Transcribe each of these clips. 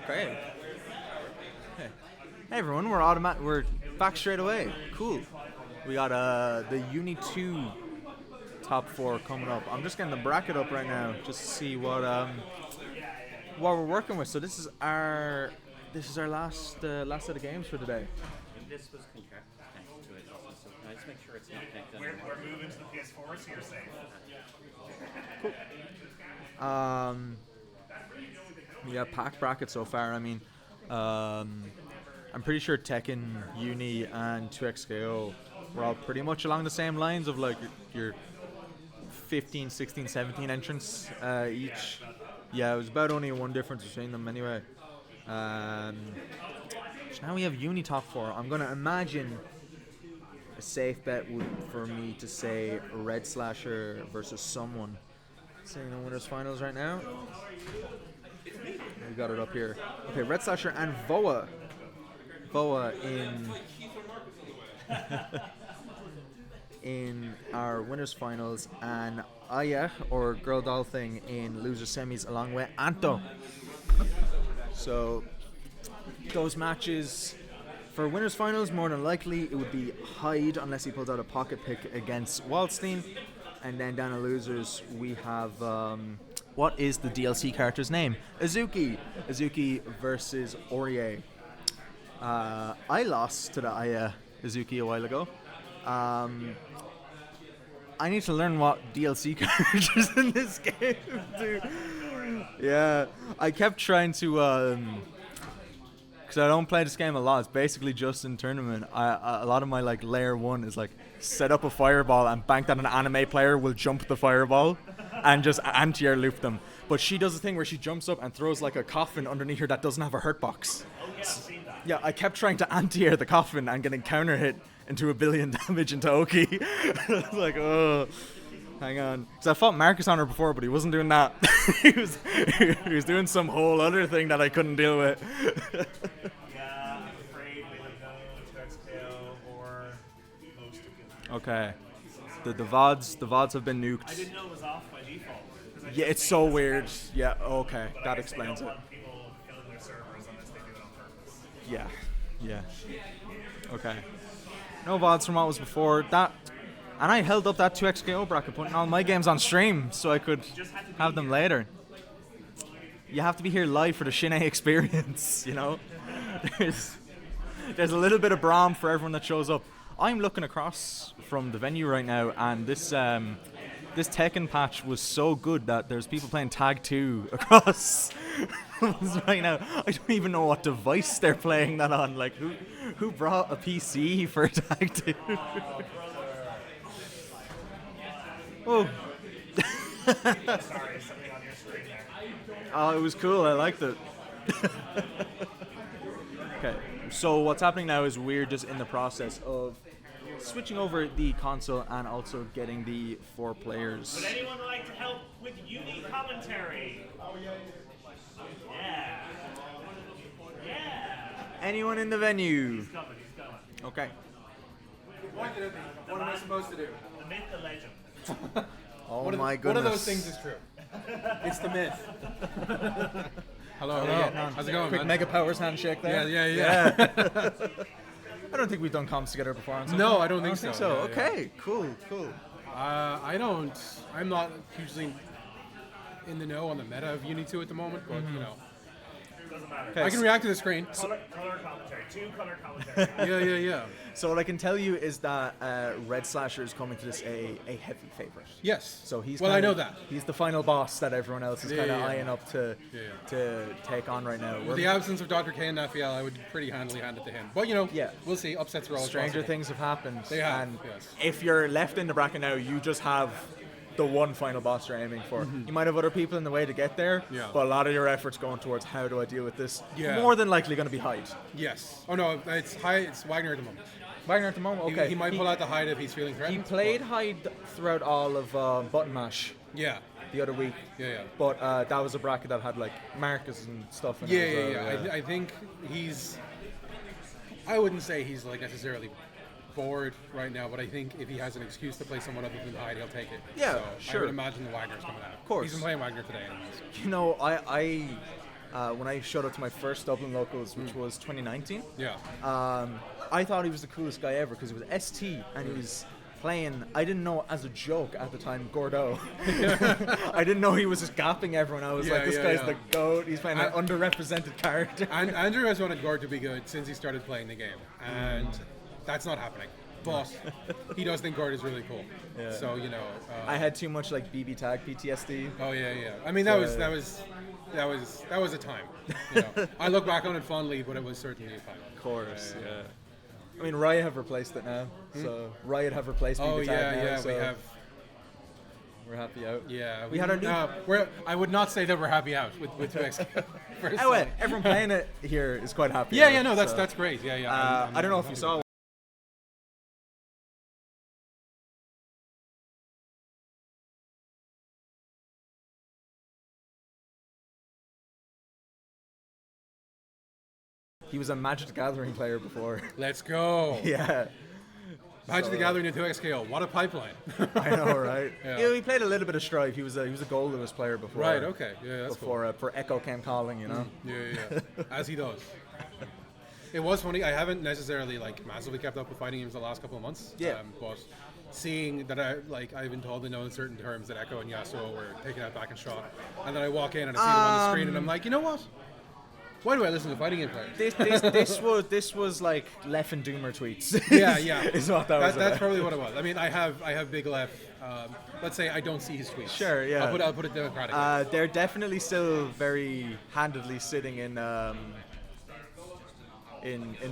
Great. Hey, everyone, we're back straight away. Cool. We got the Uni 2 top 4 coming up. I'm just getting the bracket up right now just to see what we're working with. So this is our last set of games for today. This was connected to it also, so can I just make sure it's not connected? We're moving to the PS4, so you're safe. Cool. Yeah, packed bracket so far. I mean, I'm pretty sure Tekken, Uni, and 2XKO were all pretty much along the same lines of like your 15, 16, 17 entrants each. Yeah, it was about only one difference between them anyway. So now we have Uni top 4. I'm going to imagine a safe bet would for me to say RedSlasher versus someone. Seeing the winners finals right now. We got it up here. Okay, RedSlasher and Voa. Voa in our winners finals, and Aya or Girldotthing in loser semis along with Anto. So those matches for winners finals, more than likely it would be Hyde unless he pulls out a pocket pick against Waldstein, and then down to losers we have what is the DLC character's name? Azuki versus Orie. I lost to the Aya Azuki a while ago. I need to learn what DLC characters in this game do. Yeah, I kept trying to, because I don't play this game a lot. It's basically just in tournament. A lot of my like layer 1 is like set up a fireball and bank that an anime player will jump the fireball and just anti-air loop them. But she does a thing where she jumps up and throws like a coffin underneath her that doesn't have a hurt box. Oh yeah, I've seen that. Yeah, I kept trying to anti-air the coffin and getting counter hit into 1 billion damage into Oki. I was like, oh, hang on. Because I fought Marcus on her before, but he wasn't doing that. he was doing some whole other thing that I couldn't deal with. Yeah, I'm afraid we would go to XKO or most of them. Okay. The VODs have been nuked. I didn't know it was off by default. Yeah, it's so weird. Yeah, okay, But I that guess explains they it. don't want people killing their servers unless they do it on purpose. Yeah. Okay. No VODs from what was before. That, and I held up that 2XKO bracket, putting all my games on stream so I could have them later. You have to be here live for the Shin experience, you know? There's a little bit of Brahm for everyone that shows up. I'm looking across from the venue right now, and this Tekken patch was so good that there's people playing Tag 2 across right now. I don't even know what device they're playing that on. Like, who brought a PC for Tag 2? Oh. Sorry, something on your screen there. Oh, it was cool. I liked it. Okay, so what's happening now is we're just in the process of switching over the console and also getting the 4 players. Would anyone like to help with Uni commentary? Yeah. Yeah. Anyone in the venue? He's coming. Okay. What am I supposed to do? The myth, the legend. Oh my goodness. One of those things is true. It's the myth. Hello. How's it going, Quick man? Mega Powers handshake there. Yeah. I don't think we've done comps together before. On something. No, I don't think so. Yeah, Okay, cool. I'm not hugely in the know on the meta of Uni 2 at the moment, but you know, Doesn't matter. Okay, I can react to the screen. Color commentary. 2 color commentary. Yeah. So what I can tell you is that RedSlasher is coming to this a heavy favorite. Yes. So he's well, I know that. he's the final boss that everyone else is kind of Yeah. eyeing up to take on right now. With the absence of Dr. K and FEL, I would pretty handily hand it to him. But you know, Yeah. we'll see. Upsets are always Stranger possible. things have happened. They have, And yes. if you're left in the bracket now, you just have the one final boss you're aiming for. You might have other people in the way to get there, Yeah. but a lot of your efforts going towards how do I deal with this. Yeah. More than likely going to be Hyde. Yes. Oh no, it's Wagner at the moment. Wagner at the moment, okay. He might pull out the Hyde if he's feeling He threatened. played Hyde throughout all of Button Mash Yeah. the other week. Yeah. But that was a bracket that had like Marcus and stuff in it as well, I think he's. I wouldn't say he's like necessarily bored right now, but I think if he has an excuse to play someone other than Hyde, he'll take it. Yeah, so sure. I would imagine the Wagner's coming out. Of course. He's been playing Wagner today, anyways. You know, when I showed up to my first Dublin locals, which was 2019. Yeah. I thought he was the coolest guy ever because he was ST and he was playing, I didn't know as a joke at the time, Gordo. I didn't know he was just gapping everyone. I was like, this guy's the GOAT. He's playing an underrepresented character. And Andrew has wanted Gord to be good since he started playing the game, and that's not happening. But he does think Gord is really cool. Yeah. So, you know, I had too much like BB tag PTSD. oh yeah. I mean, that was a time. You know, I look back on it fondly, but it was certainly a time. Of course, yeah. I mean, Riot have replaced it now. So Riot have replaced BB tag now. Yeah, so we have. we're happy out. Yeah, we had our new. I would not say that we're happy out with 2X. Oh, wait, everyone playing it here is quite happy. Yeah, no, that's great. Yeah. I don't know if you saw. He was a Magic the Gathering player before. Let's go. Yeah. Magic the Gathering in 2XKO. What a pipeline. I know, right? Yeah. Yeah, he played a little bit of Strive. He was a Goldlewis player before. Right. Okay. Yeah, that's before cool. for Echo came calling, you know. Yeah. As he does. It was funny. I haven't necessarily like massively kept up with fighting games the last couple of months. Yeah. But seeing that I've been told to know in certain terms that Echo and Yasuo were taking out back and shot, and then I walk in and I see them on the screen and I'm like, you know what? Why do I listen to fighting game players? This was like Lef and Doomer tweets. Yeah. Is what that was. That's probably what it was. I mean, I have Big Lef. Let's say I don't see his tweets. Sure, yeah. I'll put it democratically. They're definitely still very handedly sitting in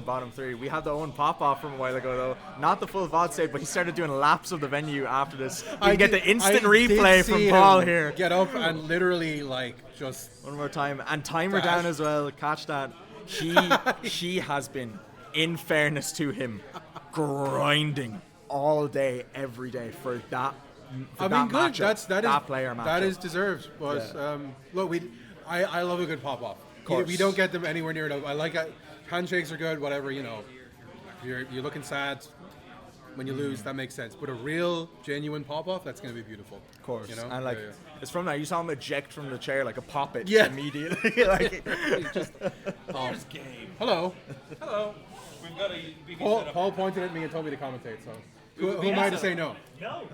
bottom three. We had the own pop-off from a while ago, though. Not the full VOD state, but he started doing laps of the venue after this. We get the instant replay from Paul here. Get up and literally, like, just... One more time. And timer down as well. Catch that. He has been, in fairness to him, grinding all day, every day for that I mean, good. Matchup, that player matchup. That is deserved. But, look, I love a good pop-off. We don't get them anywhere near enough. I like it. Handshakes are good, whatever, you know. You're looking sad when you lose, that makes sense. But a real, genuine pop-off, that's going to be beautiful. Of course. You know? And, like, it's from that. You saw him eject from the chair like a poppet immediately. Like, just, Here's game. Hello. We've got a BB Paul pointed at me and told me to commentate, so who am I to say no? No.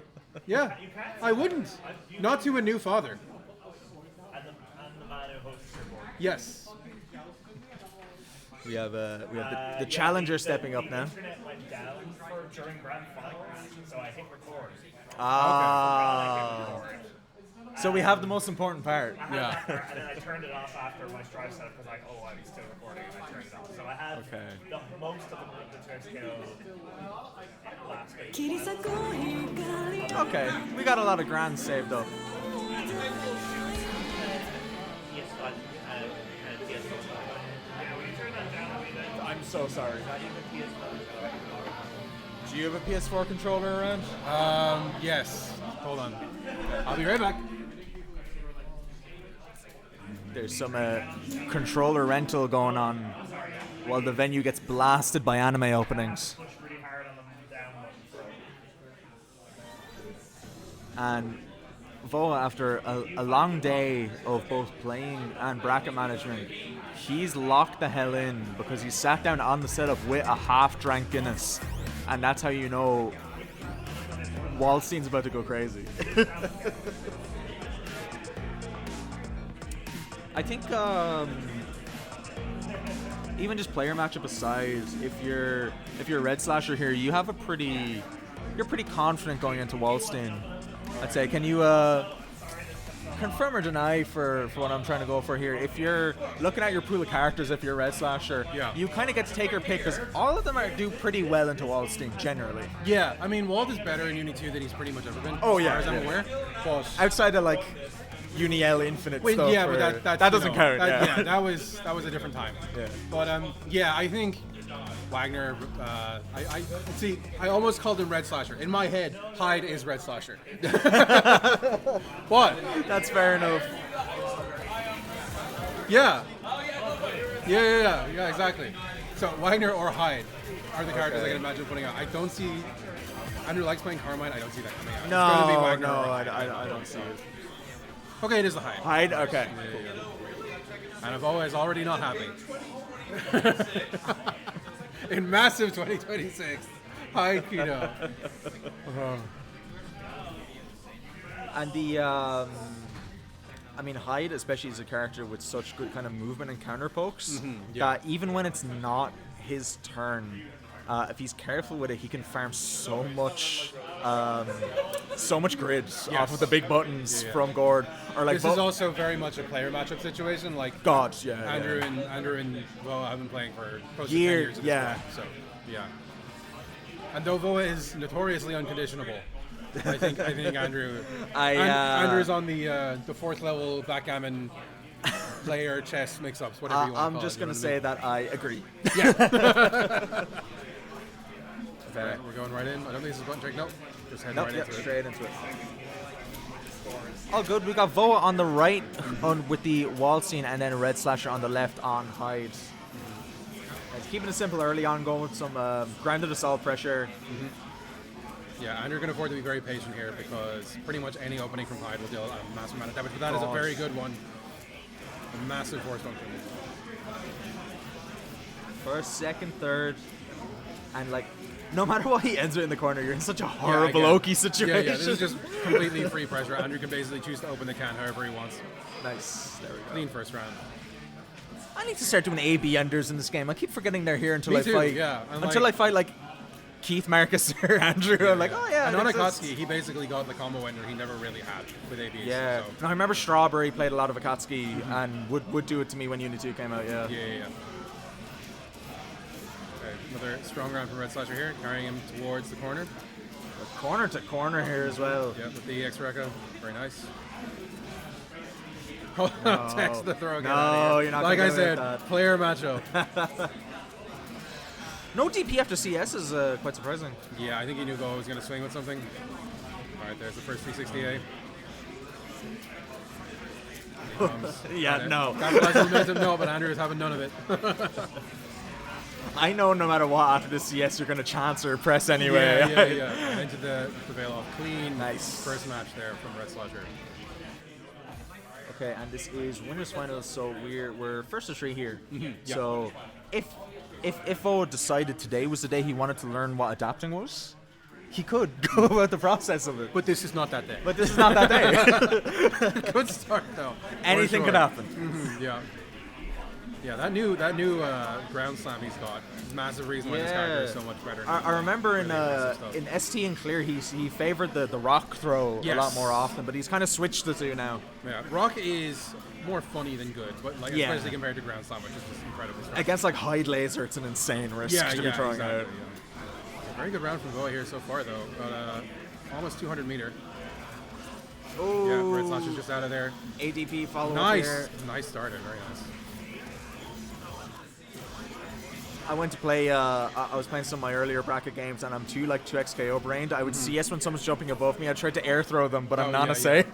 Yeah, I wouldn't. Not to a new father. And the man who hosts your board. Yes. We have the challenger stepping up now. The internet went down during grand final, so I hit record. So we have the most important part. Yeah. And then I turned it off after my Strive setup because I was still recording and I turned it off. So I had most of the 2XKO last week. Okay, we got a lot of grand saved up. I'm so sorry. Do you have a PS4 controller around? Yes. Hold on. I'll be right back. There's some controller rental going on while the venue gets blasted by anime openings. And Voa, after a long day of both playing and bracket management, he's locked the hell in because he sat down on the setup with a half-drank Guinness. And that's how you know Wallstein's about to go crazy. I think even just player matchup aside, if you're RedSlasher here, you're pretty confident going into Wallstein. I'd say, can you confirm or deny for what I'm trying to go for here? If you're looking at your pool of characters, if you're RedSlasher, you kind of get to take your pick because all of them do pretty well into Wallstein generally. Yeah, I mean, Walt is better in Uni 2 than he's pretty much ever been. Oh, as yeah, far as I'm yeah. aware. But Outside of like UNI Infinite stuff. Yeah, but that doesn't count. That was a different time. Yeah. But I think Wagner. I almost called him RedSlasher. In my head, Hyde is RedSlasher. What? That's fair enough. Yeah, exactly. So Wagner or Hyde are the characters I can imagine putting out. I don't see. Andrew likes playing Carmine. I don't see that coming out. It's gonna be Wagner or Hyde. I don't see it. Okay, it is the Hyde. Hyde? Okay. And Voa is already not happy. In massive 2026. Hi, Kudo. And the, I mean, Hyde, especially as a character with such good kind of movement and counter pokes, that even when it's not his turn, if he's careful with it, he can farm so much grid off of the big buttons from Gord. Or like This is also very much a player matchup situation. Like God, Andrew and Voa have been playing for close to 10 Years, years. At this yeah. point, so yeah. And though Voa is notoriously unconditionable, I think Andrew Andrew's on the 4th level backgammon player chess mix-ups, whatever you want to call it. I'm just gonna say that I agree. Yeah. Okay, we're going right in. I don't think this is a button trick. Nope. Just heading right into it. Straight into it. All good. We got Voa on the right with the Waldstein, and then RedSlasher on the left on Hyde. Keeping it simple early on, going with some grounded assault pressure. Yeah, Andrew can afford to be very patient here because pretty much any opening from Hyde will deal a massive amount of damage. But that is a very good one. A massive force function. First, second, third, and like, no matter what he ends it in the corner, you're in such a horrible Oki situation. Yeah, this is just completely free pressure. Andrew can basically choose to open the can however he wants. Nice. There we go. Clean first round. I need to start doing AB enders in this game. I keep forgetting they're here until Me I too, fight. yeah. And until I fight like Keith, Marcus, or Andrew. I'm like, oh yeah. And it on exists. Akatsuki, he basically got the combo ender he never really had with ABs. Yeah. So. No, I remember Strawberry played a lot of Akatsuki and would do it to me when Unity 2 came out. Yeah. Yeah. Okay, another strong round from RedSlasher here, carrying him towards the corner. Corner to corner here as well. Yeah, with the EX Rekka. Very nice. Oh, text the throw again. No, you're not like gonna I do it said, that. player matchup. No DP after CS is quite surprising. Yeah, I think he knew Bo was going to swing with something. All right, there's the first 360A. Yeah, no. Capitalize on momentum, no, but Andrew is having none of it. I know no matter what after the CS you're going to chance or press anyway. Yeah. And into the veil off clean. Nice. First match there from RedSlasher. Okay, and this is winners finals, so we're first to 3 here. Yeah. So if O decided today was the day he wanted to learn what adapting was, he could go about the process of it. But this is not that day. But this is not that day. Good start though. Anything For could sure. happen. Yeah. Yeah, that new ground slam he's got. Massive reason why this character is so much better. I remember in really aggressive stuff. ST and Clear he favored the rock throw a Yes. lot more often, but he's kind of switched the two now. Yeah, rock is more funny than good, but like Yeah. especially compared to ground slam, which is just incredibly strong. Against like Hyde Laser, it's an insane risk to be throwing exactly, out. yeah. Very good round from Boa here so far though, but almost 200 meter. Oh, Yeah, RedSlasher's just out of there. ADP follow Nice, here. nice starter, very nice. I went to play. I was playing some of my earlier bracket games, and I'm too 2x KO brained. I would CS when someone's jumping above me. I tried to air throw them, but I'm not a say.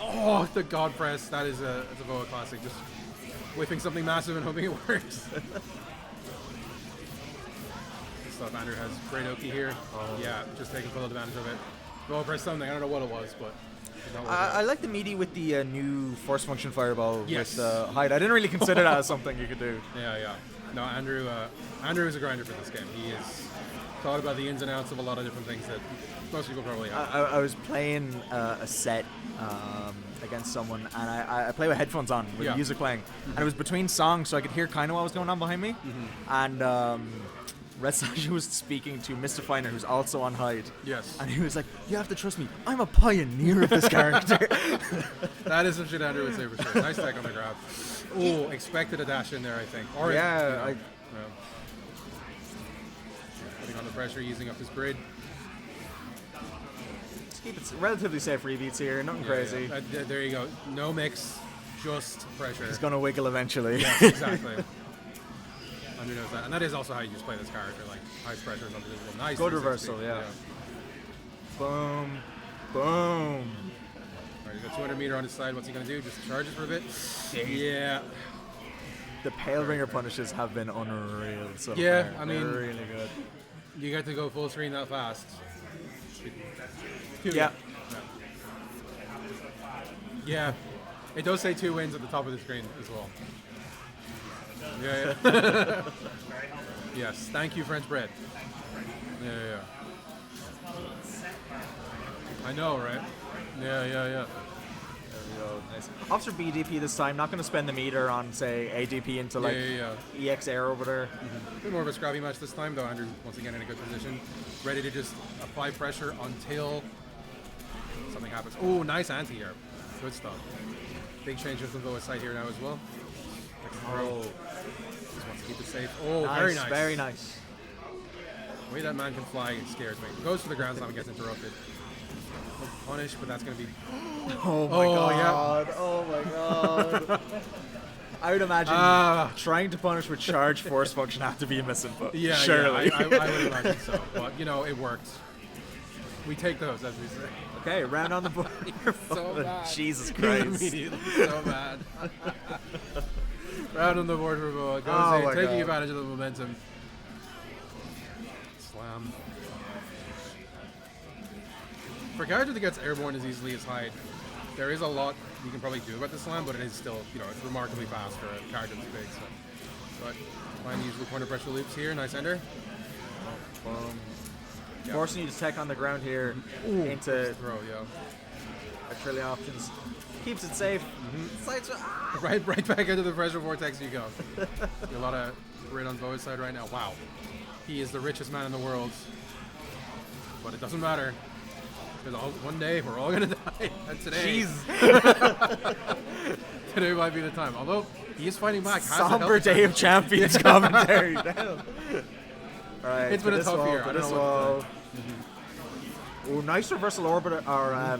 Oh, the God press! That is a Boa classic. Just whiffing something massive and hoping it works. Good stuff. Andrew has great Oki here. Yeah, just taking full advantage of it. Boa press something. I don't know what it was, but. I like the meaty with the new force function fireball Yes. with Hyde. I didn't really consider that as something you could do. Yeah. No, Andrew is a grinder for this game. He has thought about the ins and outs of a lot of different things that most people probably have. I was playing a set against someone, and I play with headphones on with the music playing, and it was between songs, so I could hear kind of what was going on behind me. And RedSlasher was speaking to Mr. Finer, who's also on Hyde. Yes. And he was like, "You have to trust me. I'm a pioneer of this character." That is some shit Andrew would say for sure. Nice tech on the grab. Oh, expected a dash in there, I think. Or Yeah, putting on the pressure, using up his grid. Just keep it relatively safe rebeats here. Nothing crazy. Yeah. There you go. No mix, just pressure. He's gonna wiggle eventually. Yes, exactly. Andrew knows that. And that is also how you just play this character, like high pressure is unbelievable. Nice. Good 360. reversal, yeah. Boom. Boom. All right, he's got 200 meter on his side. What's he going to do? Just charges for a bit? Yeah. The Pale Ringer punishes have been unreal so Yeah, far. I mean- They're really good. You get to go full screen that fast. Yeah. Yeah. It does say 2 wins at the top of the screen as well. Yeah. Yes. Thank you, French bread. Yeah. I know, right? Yeah. There we go. Nice. Officer BDP this time. Not going to spend the meter on, say, ADP into like EX Air over there. A bit more of a scrappy match this time, though. Andrew once again in a good position, ready to just apply pressure until something happens. Oh, nice anti-air. Good stuff. Big change of the lowest side here now as well. Oh. Just wants to keep it safe. Oh, Nice, very nice. Very nice. The way that man can fly scares me. Goes for the ground slam and gets interrupted. Punish, but that's going to be... Oh my god. Yeah. Oh my god. I would imagine trying to punish with charge force function have to be a misinput. Yeah, surely. Yeah, I would imagine so. But, it worked. We take those, as we say. Okay, round on the board. So bad. Jesus Christ. Immediately so bad. Round on the board for Boa. Goes in, taking advantage of the momentum. Slam. For a character that gets airborne as easily as Hyde, there is a lot you can probably do about the slam, but it is still, it's remarkably fast for a character this big. So, but trying to use the corner pressure loops here. Nice ender. Boom. Forcing you to tech on the ground here into Throw, a trillion options. Keeps it safe. Right back into the pressure vortex you go. A lot of grid on Boa's side right now. Wow. He is the richest man in the world. But it doesn't matter. Because one day we're all going to die. And today... today might be the time. Although, he is fighting back. Somber day of champions commentary. Right, it's been a tough year. I don't know what to say. Oh, nice reversal orbiter or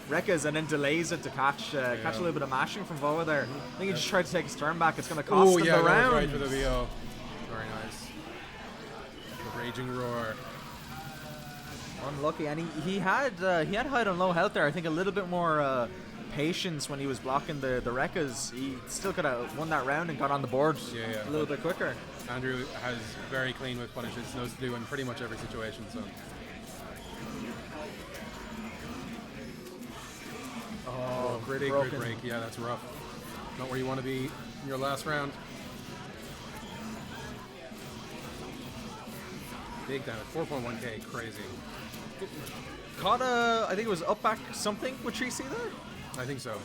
Rekkas, and then delays it to catch a little bit of mashing from Voa there. I think he just tried to take his turn back. It's going to cost him the round. Right for the VO. Very nice. The raging roar. Unlucky, and he had Hyde on low health there. I think a little bit more patience when he was blocking the Rekkas. He still could have won that round and got on the board a little bit quicker. Andrew has very clean with punishes, knows to do in pretty much every situation. So. Oh, grid break. Yeah, that's rough. Not where you want to be in your last round. Big damage, 4.1k, crazy. Caught I think it was up back something with 3C there? I think so,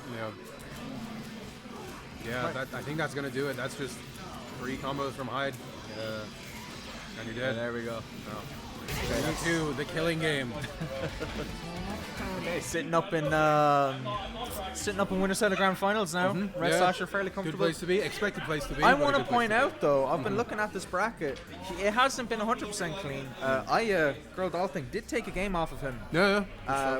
yeah. Right. I think that's going to do it. That's just 3 combos from Hyde. And you're dead. Yeah, there we go. Okay, me too, the killing game. Okay, sitting up in winner side of grand finals now. RedSlasher fairly comfortable. Good place to be. Expected place to be. I want to point out though, I've been looking at this bracket. It hasn't been 100% clean. Girldotthing did take a game off of him.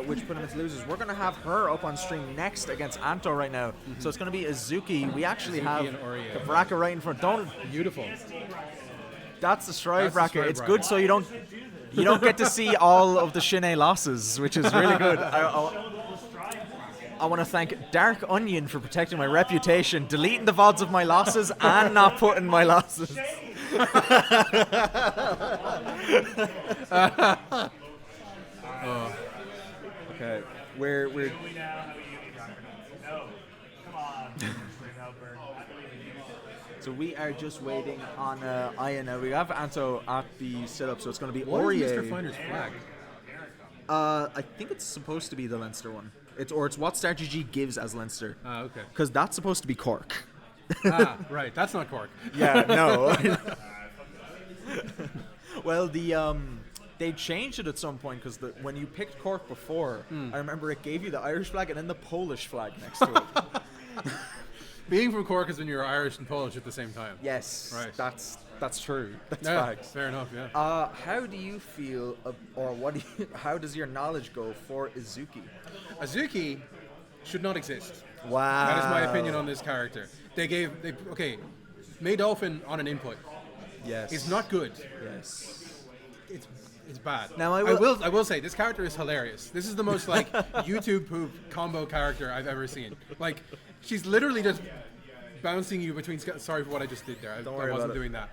Which put him into losers. We're gonna have her up on stream next against Anto right now. So it's gonna be Azuki. We actually have the bracket right in front. Beautiful. That's the Strive bracket. It's good so you don't get to see all of the Shin'e losses, which is really good. I want to thank Dark Onion for protecting my reputation, deleting the VODs of my losses and not putting my losses. Okay, we're So we are just waiting on Aya now. We have Anto at the setup, so it's going to be What Aurier. is Mr. Finder's flag? I think it's supposed to be the Leinster one. It's what StarGG gives as Leinster. Okay. Because that's supposed to be Cork. Right. That's not Cork. Yeah, no. Well, they changed it at some point because when you picked Cork before, I remember it gave you the Irish flag and then the Polish flag next to it. Being from Cork is when you're Irish and Polish at the same time. Yes, right. That's true. That's facts. Fair enough. Yeah. How do you feel, how does your knowledge go for Azuki? Azuki should not exist. Wow. That is my opinion on this character. May Dolphin on an input. Yes. It's not good. Yes. It's bad. Now I will say this character is hilarious. This is the most YouTube poop combo character I've ever seen. She's literally just bouncing you between. Sorry for what I just did there. I wasn't doing that.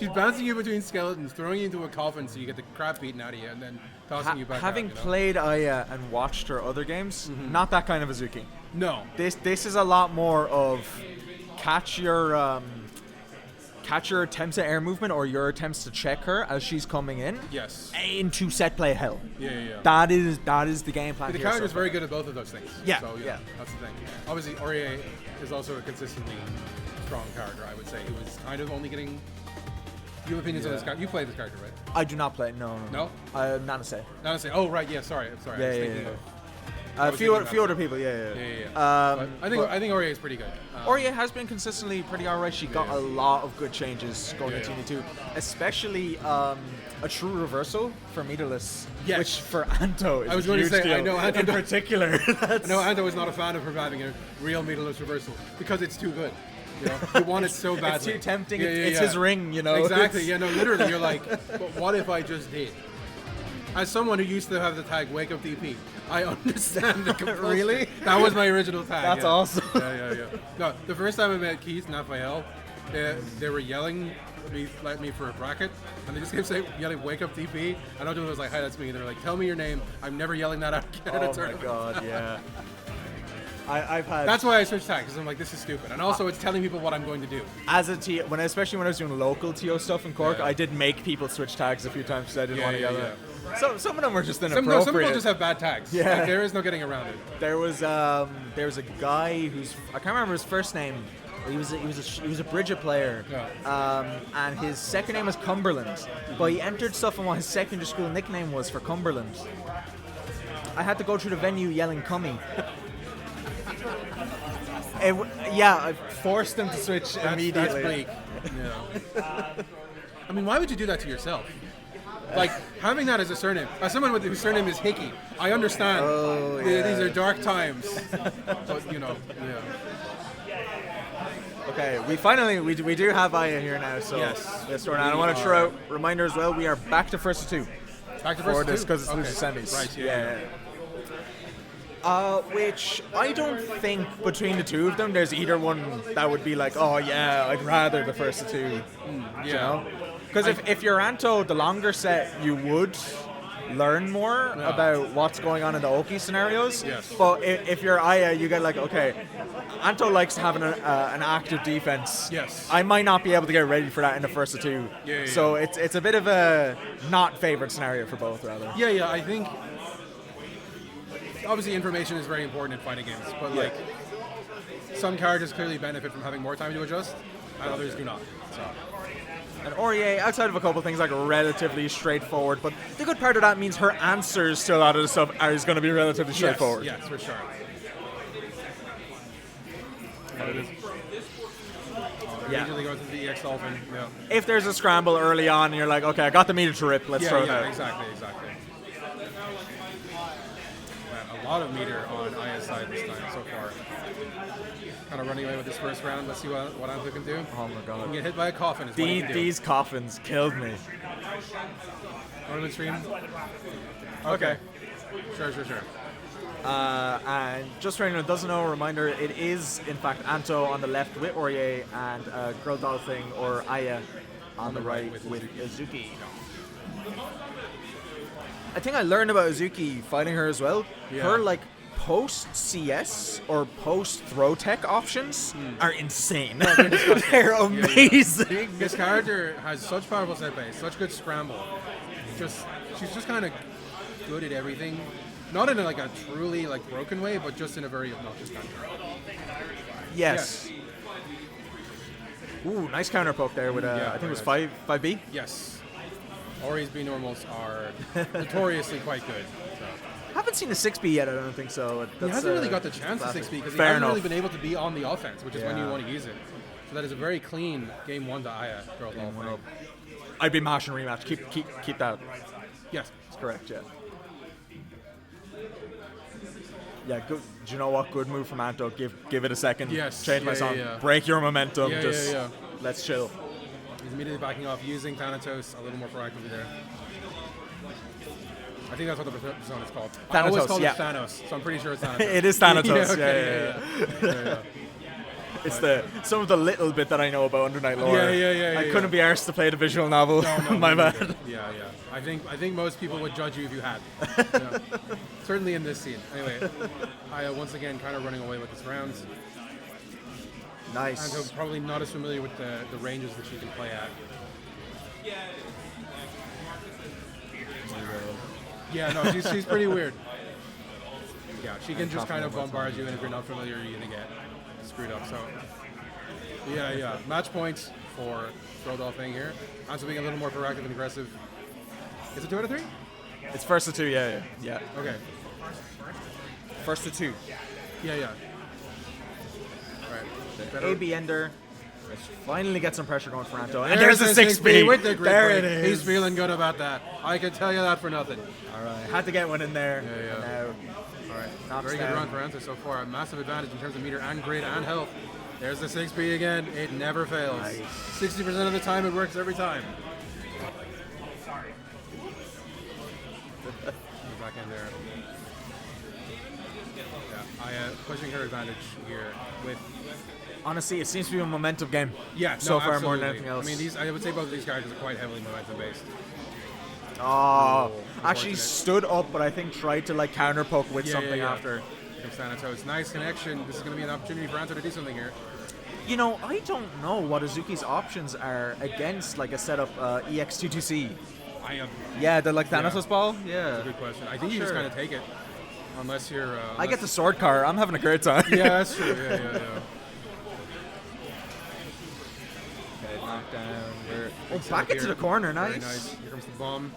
She's bouncing you between skeletons, throwing you into a coffin so you get the crap beaten out of you, and then tossing you back Having out, you know? played Aya and watched her other games, not that kind of Azuki. No. This is a lot more of catch your attempts at air movement or your attempts to check her as she's coming in. Yes. Into set play hell. Yeah. That is the game plan. The here character's so very good at both of those things. Yeah, So, yeah. That's the thing. Obviously, Aurier is also a consistently strong character, I would say. He was kind of only getting... You have opinions on this character? You played this character, right? I do not play. No. No? Nanase. Not to say. Oh, right. Yeah. Sorry. I'm sorry. I was thinking of... A was few thinking other people. Yeah. But I think Aurier is pretty good. Aurier has been consistently pretty alright. She got a lot of good changes going into Uni 2, especially a true reversal for meterless, Yes. which for Anto is I was a going to huge say, deal. I know Anto in particular. No, Anto is not a fan of her having a real meterless reversal because it's too good. You know, you want it so badly. It's too tempting. Yeah, It's his ring, you know. Exactly. Yeah. No. Literally, you're like, but what if I just did? As someone who used to have the tag "Wake Up DP," I understand the compulsion. Really? That was my original tag. That's yeah. awesome. Yeah. No, the first time I met Keith and Raphael, they were yelling at me for a bracket, and they just kept saying, yelling "Wake Up DP," and I was like, "Hi, that's me." And they're like, "Tell me your name." I'm never yelling that out again at a Oh my tournament. god, yeah. I've had That's why I switched tags, because I'm like, this is stupid. And also, it's telling people what I'm going to do. as a TO, especially when I was doing local TO stuff in Cork, Yeah. I did make people switch tags a few times because I didn't Yeah, want to yeah, yell yeah. at. Some of them were just Some inappropriate. people just have bad tags. Yeah. Like, there is no getting around it. There was a guy who's I can't remember his first name. He was a Bridget player, and his second name was Cumberland. But he entered stuff on what his secondary school nickname was for Cumberland. I had to go through the venue yelling "Cummy." I forced him to switch immediately. That's bleak. Yeah. I mean, why would you do that to yourself? Like, having that as a surname. As someone whose surname is Hickey, I understand. These are dark times. But, you know, yeah. Okay, we do have Aya here now, so Yes. let's start. And I want to throw out a reminder as well. We are back to first of two Back to for first this two? because it's Okay. losing semis. Right, yeah. Which I don't think between the two of them there's either one that would be like, oh yeah, I'd rather the first of two. You know? Because if you're Anto, the longer set you would learn more about what's going on in the Oki scenarios. Yes. But if you're Aya, you get like, okay, Anto likes having an active defense. Yes. I might not be able to get ready for that in the first of two. Yeah. So it's a bit of a not favorite scenario for both, rather. Yeah, I think... Obviously, information is very important in fighting games, but, like, some characters clearly benefit from having more time to adjust, and others do not. So... And Aurier, outside of a couple of things, like relatively straightforward, but the good part of that means her answers to a lot of the stuff is going to be relatively straightforward. Yes, for sure. Yeah. Usually goes to the EX Dolphin. Yeah. If there's a scramble early on and you're like, okay, I got the meter to rip, let's throw it out. Exactly. A lot of meter on Aya's side this time so far. Kind of running away with this first round. Let's see what Anto can do. Oh my You god. can get hit by a coffin. Is what he can do. These coffins killed me. Tournament stream. Okay. Sure. And just for anyone who doesn't know, a reminder, it is in fact Anto on the left with Aurier and Girldotthing or Aya on the right with Azuki. I think I learned about Azuki fighting her as well. Yeah. Her like post CS or post throw tech options are insane. They're amazing. This character has such powerful set base, such good scramble. She's just kind of good at everything. Not in a truly broken way, but just in a very obnoxious kind of way. Yes. Ooh, nice counter poke there with I think it was 5B. Yes. Ori's B normals are notoriously quite good. So. Haven't seen a 6B yet, I don't think so. He hasn't really got the chance to 6B because he Fair hasn't enough. really been able to be on the offense, which is when you Yeah. want to use it. So that is a very clean game one to Aya. Girldotthing. I'd be mashing rematch. Keep that. Yes. That's correct, yeah. Yeah, good. Do you know what? Good move from Anto. Give it a second. Yes. Change my Yeah, song. yeah. Break your momentum. Yeah, Just yeah. let's chill. He's immediately backing off, using Thanatos a little more proactively there. I think that's what the persona is called. I always Thanatos, call yeah. it Thanos, so I'm pretty sure it's Thanatos. It is Thanatos. Okay, yeah. It's some of the little bit that I know about Undernight lore. Yeah, I couldn't be arsed to play the visual novel. No, My me bad. neither. Yeah. I think most people would judge you if you had. Yeah. Certainly in this scene. Anyway, Aya once again kind of running away with his rounds. Nice. And so probably not as familiar with the ranges that she can play at. Yeah, no, she's pretty weird. Yeah, she can just kind of bombard you, and if you're not familiar, you're gonna get screwed up. So, yeah. Match points for Girldotthing here. Answer being a little more proactive and aggressive. Is it 2 out of 3? It's first to 2, yeah. Okay. First to 2. Yeah. All right. AB Ender. Let's finally get some pressure going for Anto. And There's there's the 6B. with the grid there break. it is. He's feeling good about that. I can tell you that for nothing. All right. Had to get one in there. Yeah. And now, All right. knocks Very down. good run for Anto so far. A massive advantage in terms of meter and grid and health. There's the 6B again. It never fails. Nice. 60% of the time, it works every time. Back in there. Yeah, Aya pushing her advantage here with. Honestly, it seems to be a momentum game. Yeah, so far absolutely. more than anything else. I mean, I would say both of these characters are quite heavily momentum based. Oh, actually unfortunate. stood up, but I think tried to like counter poke with something yeah. after. Comes down to it's nice connection. This is going to be an opportunity for Anto to do something here. You know, I don't know what Azuki's options are against like a setup EX22C. Yeah, the like Thanatos ball. Yeah, That's a good question. I think you just Sure. kind of take it, unless you're. I get the sword car. I'm having a great time. Yeah, that's true. Yeah. Okay, knockdown. Big Back setup into here. the corner. Very Nice. nice. Here comes the bomb.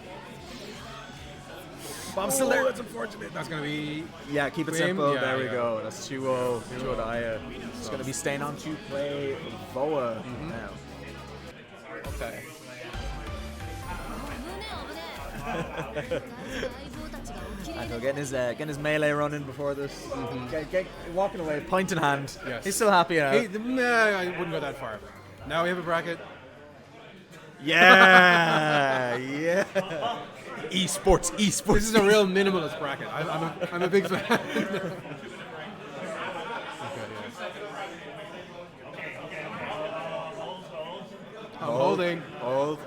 Bomb's still there. That's unfortunate. That's going to be. Yeah, keep it Quim, simple. yeah, there we yeah. go. That's 2-0. 2-0 to Aya. It's going to be staying on to play Voa now. Okay. And he'll getting his melee running before this. Get walking away, point in hand. Yes. He's still happy now. I wouldn't go that far. Now we have a bracket. Yeah. Esports. This is a real minimalist bracket. I'm a big fan. I'm holding. Hold.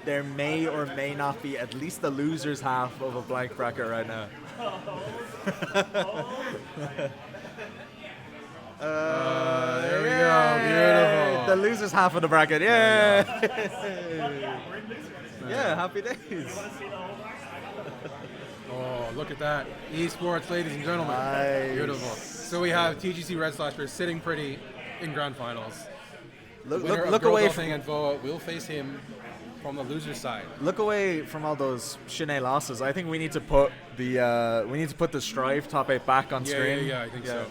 There may or may not be at least the loser's half of a blank bracket right now. There we go. Beautiful. The loser's half of the bracket. Yeah. Yeah, happy days. Oh, look at that. Esports, ladies and gentlemen. Nice. Beautiful. So we have TGC RedSlasher sitting pretty in grand finals. Look Girldotthing away from and Voa will face him from the loser's side. Look away from all those Shine losses. I think we need to put the Strive top 8 back on screen. Yeah, I think so.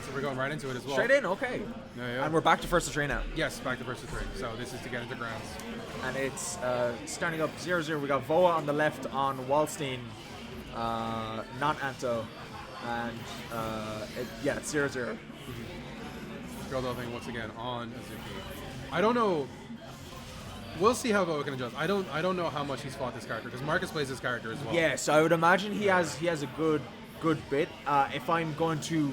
So we're going right into it as well. Straight in, okay. Yeah. And we're back to first to 3 now. Yes, back to versus 3. So this is to get into grounds. And it's starting up 0-0. We got Voa on the left on Wallstein, not Anto. And it's 0-0. Girldotthing once again on Azuki. I don't know. We'll see how Voa can adjust. I don't know how much he's fought this character because Marcus plays this character as well. Yeah, so I would imagine he has a good bit. If I'm going to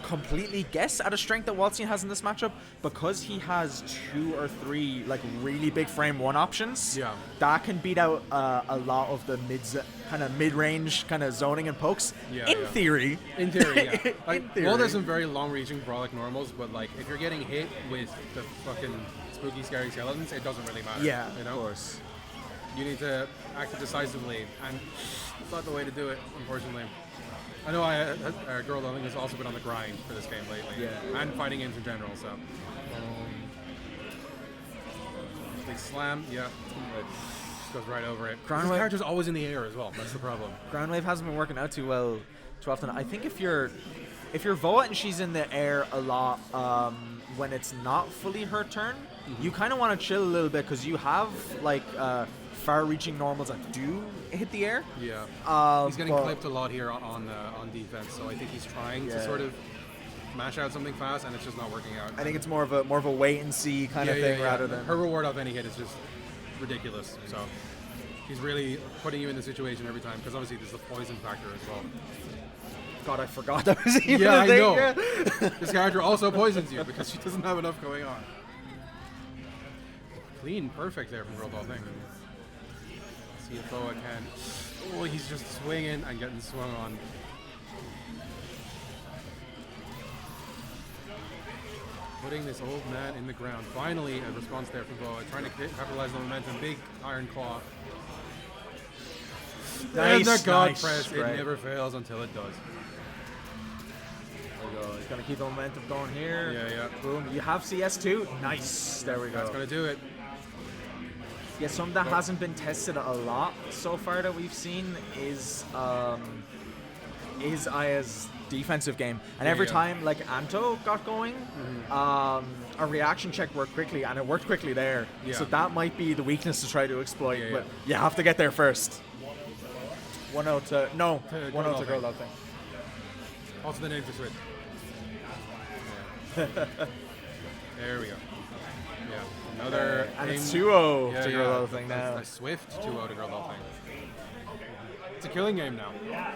completely guess at a strength that Waldstein has in this matchup, because he has 2 or 3 like really big frame 1 options. Yeah. That can beat out a lot of the mid-range kind of zoning and pokes. Yeah, in yeah. theory. In theory, yeah. In theory. Well, there's some very long-reaching Brawlic normals, but like if you're getting hit with the fucking spooky, scary skeletons, it doesn't really matter. Yeah, you know? of course. You need to act decisively, and it's not the way to do it, unfortunately. I know Girldotthing has also been on the grind for this game lately, and fighting games in general. So, big slam, just goes right over it. Ground This wave- character's always in the air as well. That's the problem. Ground wave hasn't been working out too often. I think if you're Voa and she's in the air a lot when it's not fully her turn, you kind of want to chill a little bit because you have like far-reaching normals that do hit the air. Yeah, he's getting clipped a lot here on defense, so I think he's trying to sort of mash out something fast, and it's just not working out. I think it's more of a wait and see kind of thing rather than her reward off any hit is just ridiculous. So he's really putting you in the situation every time because obviously there's the poison factor as well. God, I forgot that was even Yeah, a I thing. know. Yeah. This character also poisons you because she doesn't have enough going on. Clean, perfect there from Girldotthing. See if Boa can. Oh, he's just swinging and getting swung on. Putting this old man in the ground. Finally, a response there from Boa, trying to capitalize on the momentum. Big iron claw. And the God press. It Right. never fails until it does. There we go. He's gonna keep the momentum going here. Yeah, yeah. Boom. You have CS2. Nice. There we go. That's gonna do it. Yeah, something that hasn't been tested a lot so far that we've seen is Aya's defensive game. And every yeah. time like Anto got going, a reaction check worked quickly, and it worked quickly there. Yeah. So that might be the weakness to try to exploit. Yeah, But yeah. you have to get there first. 1-0 to no, To 1-0 to Girldotthing. Girldotthing. Also the name for Switch. There we go. Yeah. Another And aim- it's 2-0 Yeah, to yeah. Girldotthing now. A swift 2-0 to Girldotthing. It's a killing game now. Yeah.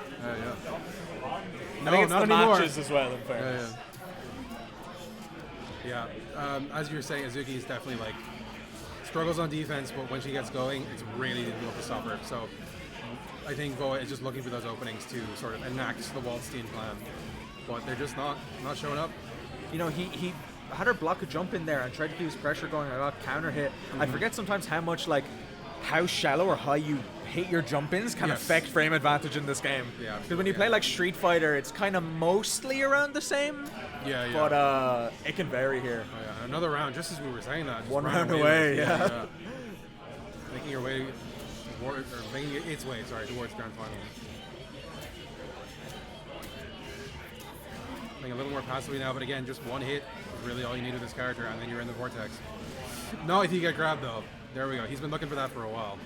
No, I think it's not the anymore. matches as well, in fairness. Yeah. As you were saying, Azuki is definitely like struggles on defense, but when she gets going, it's really difficult to stop her. So I think Boa is just looking for those openings to sort of enact the Waldstein plan, but they're just not showing up. You know, he had her block a jump in there and tried to keep his pressure going. I got counter hit. I forget sometimes how much, like, how shallow or high you hit your jump ins can Yes. affect frame advantage in this game. Yeah, Because when you play like Street Fighter, it's kind of mostly around the same. Yeah. But it can vary here. Oh, yeah. Another round, just as we were saying that. just One ran round away, with it. yeah. Making your way towards, or making its way, towards grand final. Playing a little more passively now, but again, just one hit is really all you need with this character, and then you're in the vortex. No, if you get grabbed though. There we go. He's been looking for that for a while.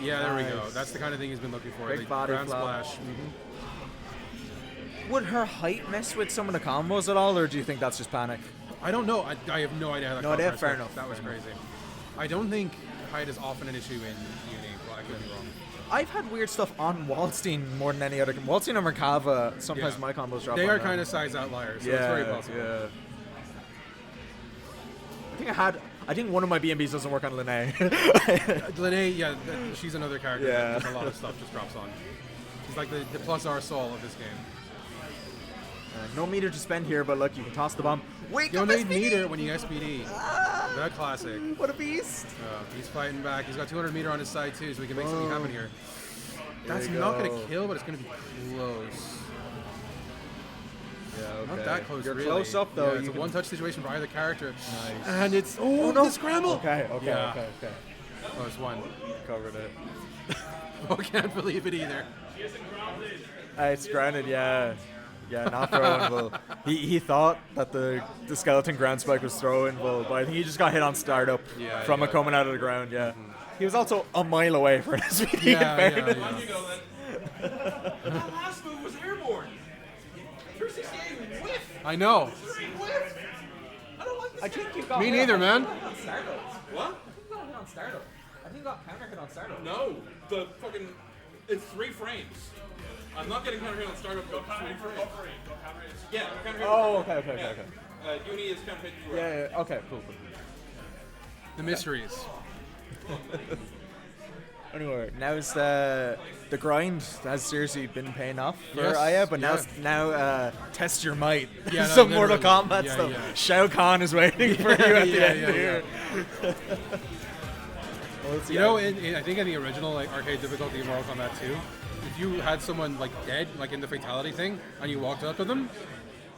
Yeah, there we go. Nice. That's the kind of thing he's been looking for. Big the body ground flop. splash. Would her height mess with some of the combos at all, or do you think that's just panic? I don't know. I have no idea how that No idea. conference Fair worked. enough. That was Fair crazy. I don't think height is often an issue in Uni, but I could be wrong. I've had weird stuff on Waldstein more than any other. Waldstein and Merkava, sometimes Yeah. my combos drop. They on are them. kind of size outliers, so it's very possible. Yeah. I think one of my BNBs doesn't work on Lene. Lene, yeah, she's another character. Yeah. That just a lot of stuff just drops on. She's like the plus R soul of this game. No meter to spend here, but look, you can toss the bomb. Wake You up, don't need SPD! meter when you SPD. The classic. What a beast! He's fighting back. He's got 200 meter on his side too, so we can make something happen here. That's you not going go. to kill, but it's going to be close. Yeah, okay. Not that close, You're really. close up, though. Yeah, it's You a can- one-touch situation for either character. Nice. And it's... Oh, no. the scramble! Okay. Yeah. Okay. Close one. Covered it. I can't believe it either. It's grounded, yeah. Yeah, not throwable. He thought that the skeleton ground spike was throwable, but I think he just got hit on startup Yeah, from yeah. it coming out of the ground, yeah. He was also a mile away for an SPD in Yeah, fairness. yeah. That last move was airborne. 368 whiff. I know. Straight whiff. I don't like this. I think you got Me hit neither, on- man. on startup. What? I think you got hit on startup. I think you got counter hit on startup. No, the fucking. It's 3 frames. I'm not getting counter hit on startup. Go counter hit for frame. Yeah, counter hit. Oh, okay. Uni is counter hit. Yeah, okay, cool. The mysteries. Anyway, now's the grind has seriously been paying off for Yes, Aya, but yeah. now test your might. Yeah, no, Some Mortal literally. Kombat Yeah, stuff. yeah. Shao Kahn is waiting for you at the Yeah, end yeah, here. You know, I think in the original like arcade difficulty of Mortal Kombat 2, if you had someone like dead, like in the fatality thing, and you walked up to them,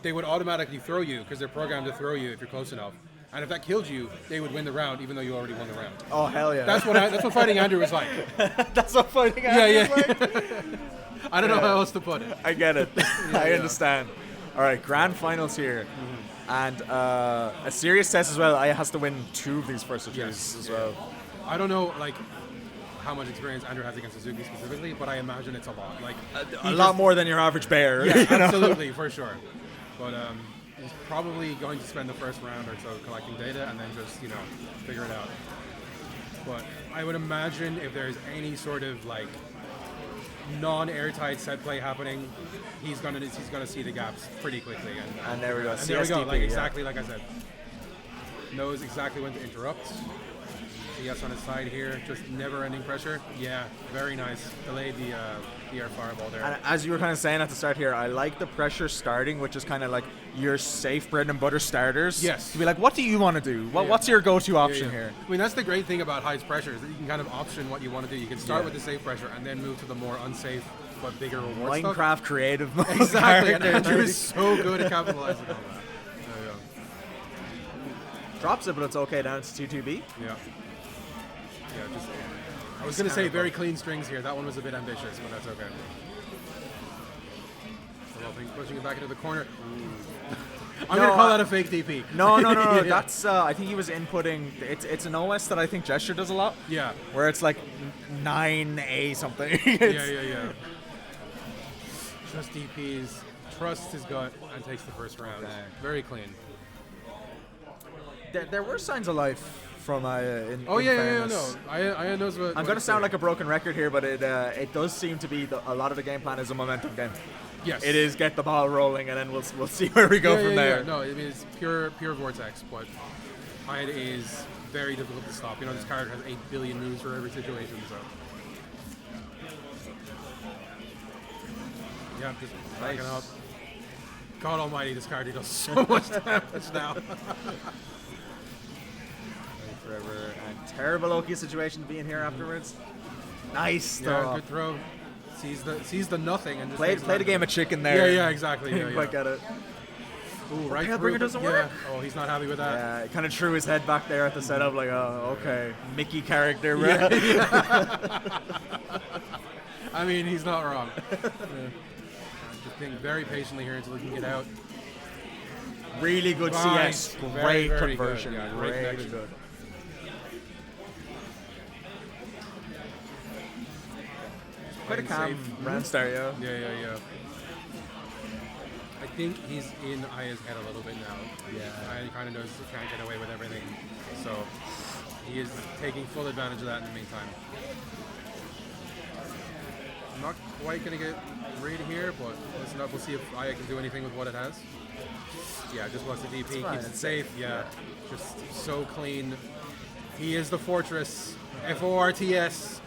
they would automatically throw you because they're programmed to throw you if you're close enough. And if that killed you, they would win the round, even though you already won the round. Oh hell yeah! That's what fighting Andrew was like. That's what fighting Yeah, is yeah. like. I don't know how else to put it. I get it. I yeah. understand. All right, grand finals here, and a serious test as well. Aya has to win 2 of these first series as well. I don't know like how much experience Andrew has against Suzuki specifically, but I imagine it's a lot. Like A lot more than your average bear. Yeah, you know? absolutely, for sure. But he's probably going to spend the first round or so collecting data and then just, figure it out. But I would imagine if there's any sort of like non-airtight set play happening, he's gonna see the gaps pretty quickly. And there we go. And there we go. CSDP, Like yeah. exactly like I said. Knows exactly when to interrupt. CS on his side here, just never-ending pressure. Yeah, very nice. Delayed the air fireball there. And as you were kind of saying at the start here, I like the pressure starting, which is kind of like your safe bread and butter starters. Yes. To be like, what do you want to do? What's your go-to option here? I mean, that's the great thing about Hyde's pressure is that you can kind of option what you want to do. You can start Yeah. with the safe pressure and then move to the more unsafe but bigger reward stuff. Minecraft creative mode. Exactly, and character. Andrew is so good at capitalizing on that. There you go. Drops it, but it's okay down to 2-2B. Yeah. Yeah, just. I was going to say very clean strings here. That one was a bit ambitious, but that's okay. Developing, pushing it back into the corner. I'm going to call that a fake DP. No. Yeah. That's I think he was inputting. It's an OS that I think Gesture does a lot. Yeah. Where it's like 9A something. Yeah. Just DPs, trusts his gut, and takes the first round. Okay. Very clean. There were signs of life from in Oh in yeah, fairness. no. I knows what. I'm going to sound like a broken record here, but it does seem to be a lot of the game plan is a momentum game. yes. It is get the ball rolling, and then we'll see where we go from there. Yeah. No, I mean it's pure vortex, but Hyde is very difficult to stop. You know, this card has 8 billion moves for every situation, so. Yeah, just backing up. God Almighty, this card he does so much damage now. Forever and terrible Loki situation being here afterwards. Nice Yeah, throw. good throw. Sees the nothing and just Play takes the it. game of chicken there. Yeah, exactly. Didn't Yeah, quite get it. Ooh, right Hellbringer through, doesn't yeah. work? Oh, he's not happy with that. Yeah, it kind of threw his head back there at the setup, like, oh, okay, Mickey character, bro. I mean, he's not wrong. Just being very patiently here until he can get out. Really good Nice. CS, Very, great very conversion, good. Yeah, great really connection. good. Quite a calm Safe. round start, yeah. Yeah. I think he's in Aya's head a little bit now. Yeah. Aya kind of knows he can't get away with everything. So he is taking full advantage of that in the meantime. I'm not quite going to get rid here, but listen up. We'll see if Aya can do anything with what it has. Yeah, just wants the DP, fine, keeps it it's safe. Yeah, just so clean. He is the fortress. FORTS.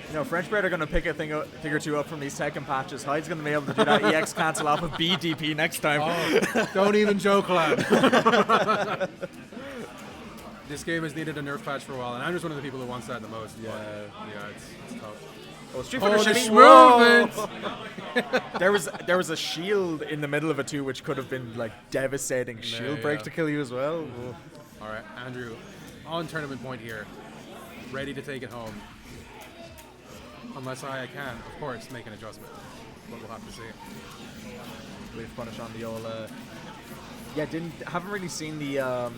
You know, French Bread are going to pick a thing or two up from these second patches. Hyde's going to be able to do that EX cancel off of BDP next time. Oh, don't even joke, lad. This game has needed a nerf patch for a while, and I'm just one of the people who wants that the most. Yeah. But yeah, it's tough. Oh, Street Oh, Fighter the Shimmy. movement! Whoa! there was a shield in the middle of it too, which could have been like devastating shield break yeah. to kill you as well. Whoa. All right, Andrew, on tournament point here, ready to take it home. Unless I can, of course, make an adjustment. But we'll have to see. We've punished on the old. Haven't really seen the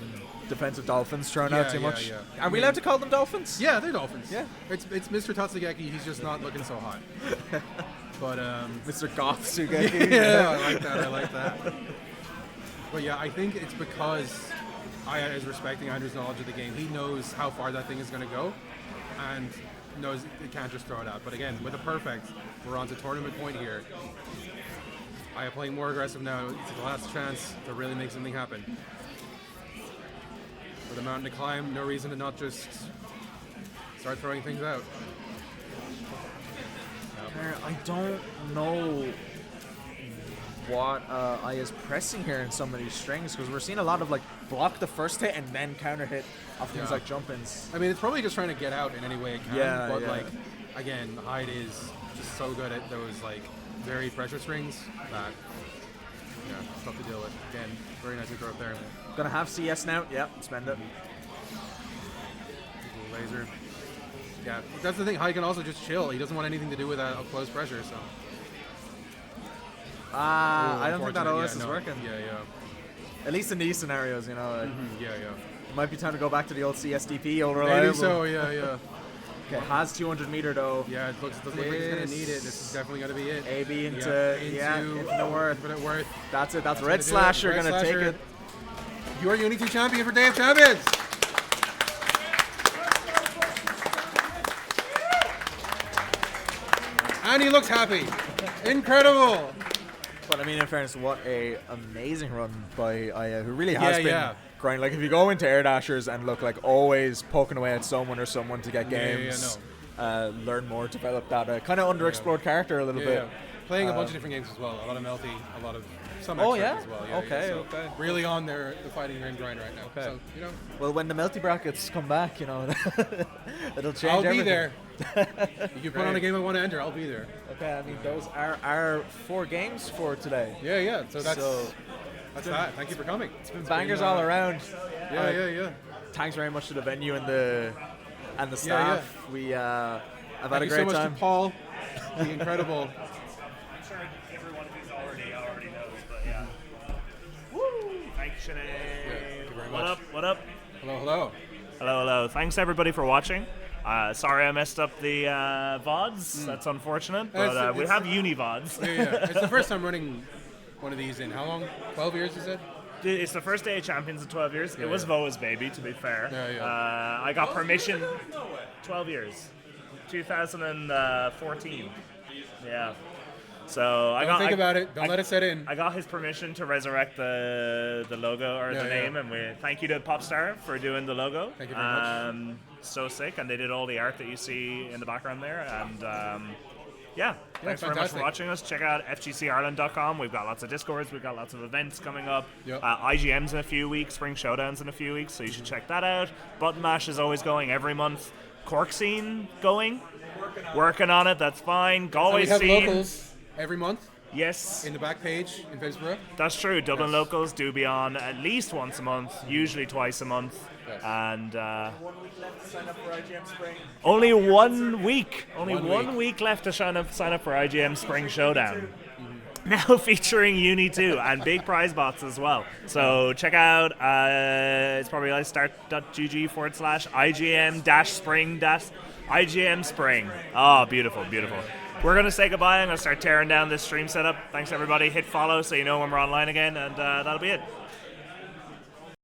defensive dolphins thrown out too much. Yeah. Are we allowed to call them dolphins? Yeah, they're dolphins. Yeah. It's Mr. Tatsugeki. He's just not looking so hot. But Mr. Goth Sugeki. yeah, I like that. But yeah, I think it's because Aya is respecting Andrew's knowledge of the game. He knows how far that thing is going to go, and knows it can't just throw it out. But again, with a perfect, we're on to tournament point here. Aya playing more aggressive now. It's the last chance to really make something happen. With a mountain to climb, no reason to not just start throwing things out. I don't know what Aya's pressing here in some of these strings, because we're seeing a lot of like block the first hit and then counter hit of things like jump-ins. I mean, it's probably just trying to get out in any way it can. Yeah, but yeah. like, again, Hyde is just so good at those like very pressure strings that it's tough to deal with. Again, very nicely throw up there. Gonna have CS now. Yep, spend it. Laser. Yeah, that's the thing. Hyde can also just chill. He doesn't want anything to do with that up close pressure. So. I don't think that Unfortunate. OS is no. working. Yeah. At least in these scenarios, you know. Yeah. It might be time to go back to the old CSDP, old reliable. Maybe so. Yeah. Okay, has 200 meter though. Yeah, it doesn't look like he's gonna need it. This is definitely gonna be it. AB into Infinite Worth. Infinite Worth. That's it. That's Gonna do it. RedSlasher gonna take RedSlasher. it. Your Unity champion for Day of Champions. And he looks happy. Incredible. But I mean, in fairness, what a amazing run by Aya, who really has been grinding. Like, if you go into Air Dashers and look like always poking away at someone or someone to get games, learn more, develop that kind of underexplored character a little bit. Playing a bunch of different games as well. A lot of Melty, a lot of some Oh, extras yeah? as well. Okay, so okay. Really on the fighting game grind right now. Okay. So, you know. Well, when the Melty brackets come back, you know, it'll change I'll be everything. there. You can put on a game I want to enter, I'll be there. Okay, I mean, those are our 4 games for today. Yeah. So that's that. Thank you for coming. It's been bangers all around. Yeah. Thanks very much to the venue and the staff. We have had Thank a you great so much time. to Paul. The incredible. I'm sure everyone who's already knows, but yeah. Woo! Thanks, Sinead. Thank you very What much. up? What up? Hello. Thanks everybody for watching. Sorry I messed up the VODs. That's unfortunate, but we have Uni VODs. Yeah. It's the first time running one of these in how long? 12 years, you said? It's the first day of Champions in 12 years. It was Voa's baby, to be fair. Yeah. I got permission. 12 years. 2014. Yeah. So Don't think about it. Don't let it set in. I got his permission to resurrect the logo or the name, and we thank you to Popstar for doing the logo. Thank you very much. So sick, and they did all the art that you see in the background there, and thanks very much for fantastic. watching us. Check out fgcireland.com. We've got lots of Discords, we've got lots of events coming up. Yep. IGM's in a few weeks, Spring Showdown's in a few weeks, so you should check that out. Button Mash is always going every month. Cork Scene going. Working on it, that's fine. Galway We have Scene. locals every month Yes, in the back page in Facebook. that's true. Dublin Yes. locals do be on at least once a month, usually twice a month. Yes. And 1 week left to sign up for IGM Spring. only 1 week. Only One one week. week left to sign up for IGM Spring Showdown. Now featuring Uni 2 and big prize bots as well. So check out, it's probably start.gg/IGM-Spring-IGM Spring. Oh, beautiful, beautiful. We're going to say goodbye. I'm going to start tearing down this stream setup. Thanks, everybody. Hit follow so you know when we're online again, and that'll be it.